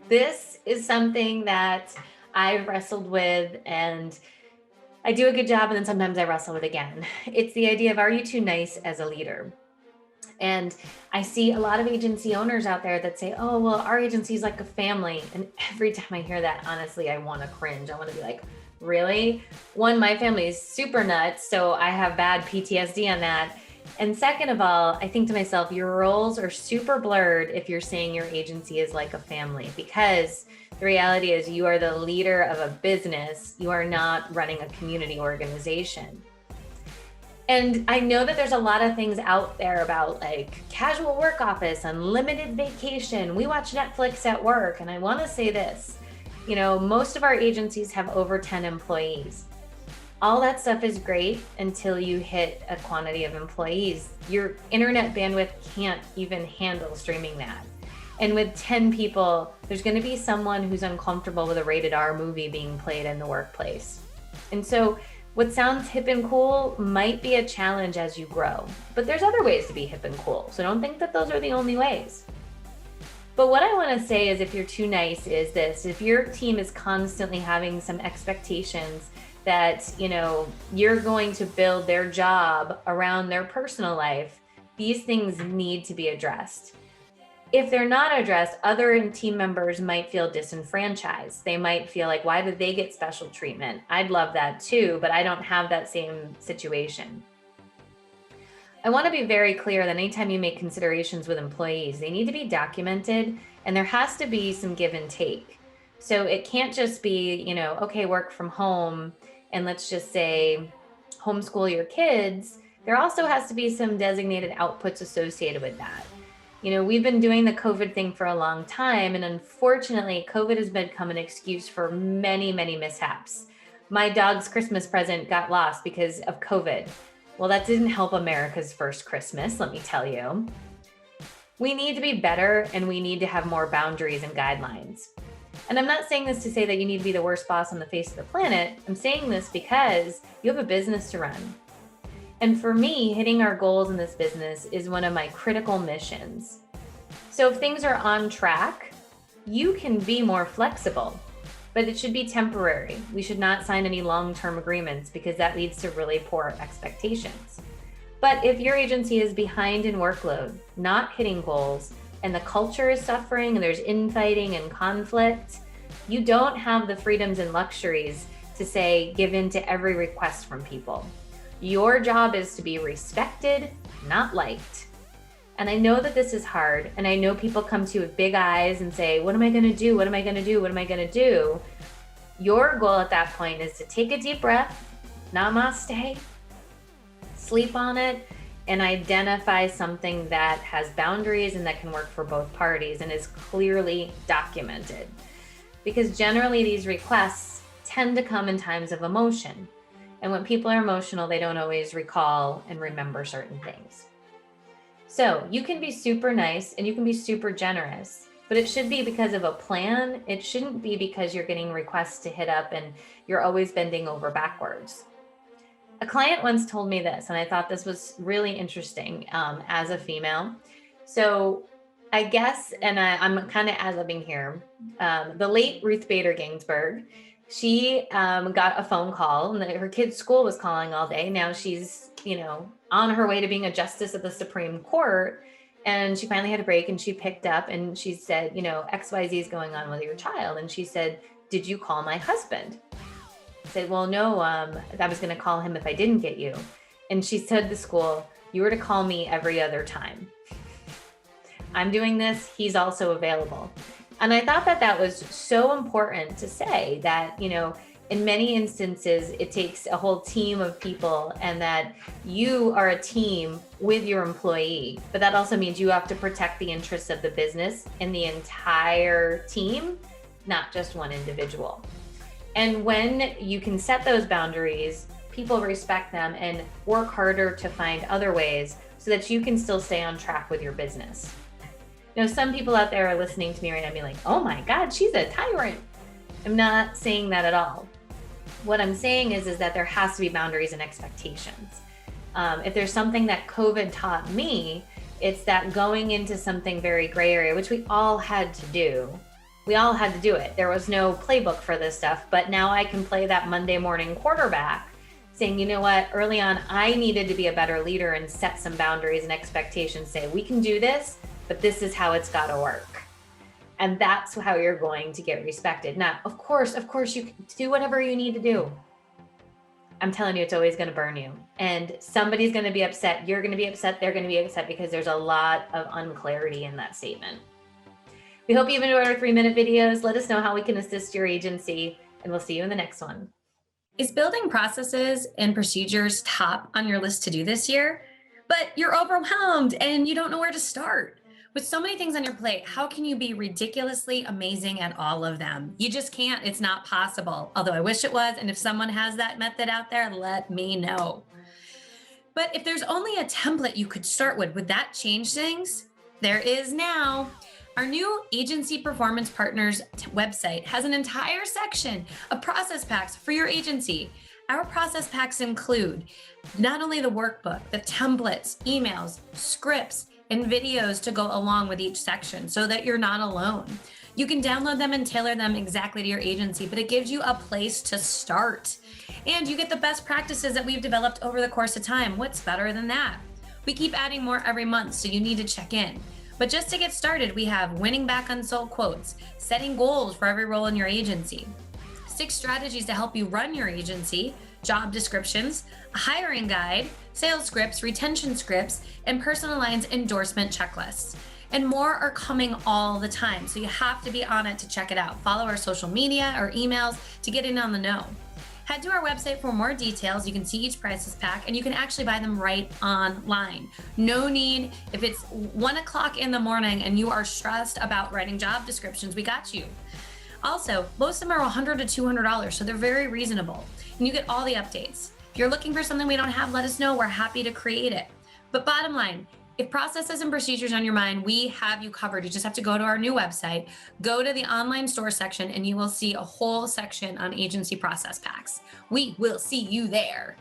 This is something that I've wrestled with, and I do a good job, and then sometimes I wrestle with again. It's the idea of, are you too nice as a leader? And I see a lot of agency owners out there that say, oh, well, our agency is like a family. And every time I hear that, honestly, I want to cringe. I want to be like, really? One, my family is super nuts, so I have bad PTSD on that. And second of all, I think to myself, your roles are super blurred if you're saying your agency is like a family, because the reality is you are the leader of a business. You are not running a community organization. And I know that there's a lot of things out there about like casual work office, unlimited vacation. We watch Netflix at work. And I want to say this, most of our agencies have over 10 employees. All that stuff is great until you hit a quantity of employees. Your internet bandwidth can't even handle streaming that. And with 10 people, there's going to be someone who's uncomfortable with a rated R movie being played in the workplace. And so what sounds hip and cool might be a challenge as you grow, but there's other ways to be hip and cool. So don't think that those are the only ways. But what I want to say is, if you're too nice, is this: if your team is constantly having some expectations that, you're going to build their job around their personal life, these things need to be addressed. If they're not addressed, other team members might feel disenfranchised. They might feel like, why did they get special treatment? I'd love that too, but I don't have that same situation. I want to be very clear that anytime you make considerations with employees, they need to be documented, and there has to be some give and take. So it can't just be, okay, work from home, and let's just say homeschool your kids. There also has to be some designated outputs associated with that. We've been doing the COVID thing for a long time, and unfortunately, COVID has become an excuse for many, many mishaps. My dog's Christmas present got lost because of COVID. Well, that didn't help America's first Christmas, let me tell you. We need to be better, and we need to have more boundaries and guidelines. And I'm not saying this to say that you need to be the worst boss on the face of the planet. I'm saying this because you have a business to run. And for me, hitting our goals in this business is one of my critical missions. So if things are on track, you can be more flexible, but it should be temporary. We should not sign any long-term agreements, because that leads to really poor expectations. But if your agency is behind in workload, not hitting goals, and the culture is suffering and there's infighting and conflict, you don't have the freedoms and luxuries to say, give in to every request from people. Your job is to be respected, not liked. And I know that this is hard. And I know people come to you with big eyes and say, what am I going to do? What am I going to do? What am I going to do? Your goal at that point is to take a deep breath, namaste, sleep on it, and identify something that has boundaries and that can work for both parties and is clearly documented. Because generally these requests tend to come in times of emotion. And when people are emotional, they don't always recall and remember certain things. So you can be super nice and you can be super generous, but it should be because of a plan. It shouldn't be because you're getting requests to hit up and you're always bending over backwards. A client once told me this, and I thought this was really interesting as a female. So I guess, and I'm kind of ad-libbing here, the late Ruth Bader Ginsburg, she got a phone call, and her kid's school was calling all day. Now she's, on her way to being a justice of the Supreme Court. And she finally had a break, and she picked up and she said, XYZ is going on with your child. And she said, did you call my husband? I said, well, no, I was going to call him if I didn't get you. And she said to the school, you were to call me every other time. I'm doing this. He's also available. And I thought that that was so important to say that, in many instances, it takes a whole team of people, and that you are a team with your employee. But that also means you have to protect the interests of the business and the entire team, not just one individual. And when you can set those boundaries, people respect them and work harder to find other ways so that you can still stay on track with your business. Some people out there are listening to me right now and be like, oh my God, she's a tyrant. I'm not saying that at all. What I'm saying is that there has to be boundaries and expectations. If there's something that COVID taught me, it's that going into something very gray area, which we all had to do, We all had to do it. There was no playbook for this stuff, but now I can play that Monday morning quarterback saying, you know what, early on, I needed to be a better leader and set some boundaries and expectations, say, we can do this, but this is how it's got to work. And that's how you're going to get respected. Now, of course, you can do whatever you need to do. I'm telling you, it's always going to burn you. And somebody's going to be upset. You're going to be upset. They're going to be upset because there's a lot of unclarity in that statement. We hope you've enjoyed our 3-minute videos. Let us know how we can assist your agency, and we'll see you in the next one. Is building processes and procedures top on your list to do this year? But you're overwhelmed and you don't know where to start. With so many things on your plate, how can you be ridiculously amazing at all of them? You just can't. It's not possible. Although I wish it was. And if someone has that method out there, let me know. But if there's only a template you could start with, would that change things? There is now. Our new Agency Performance Partners website has an entire section of process packs for your agency. Our process packs include not only the workbook, the templates, emails, scripts, and videos to go along with each section so that you're not alone. You can download them and tailor them exactly to your agency, but it gives you a place to start. And you get the best practices that we've developed over the course of time. What's better than that? We keep adding more every month, so you need to check in. But just to get started, we have winning back unsold quotes, setting goals for every role in your agency, 6 strategies to help you run your agency, job descriptions, a hiring guide, sales scripts, retention scripts, and personal lines endorsement checklists. And more are coming all the time, so you have to be on it to check it out. Follow our social media or emails to get in on the know. Head to our website for more details. You can see each process pack and you can actually buy them right online. No need, if it's 1 o'clock in the morning and you are stressed about writing job descriptions, we got you. Also, most of them are $100 to $200, so they're very reasonable. And you get all the updates. If you're looking for something we don't have, let us know. We're happy to create it. But bottom line, if processes and procedures on your mind, we have you covered. You just have to go to our new website, go to the online store section, and you will see a whole section on agency process packs. We will see you there.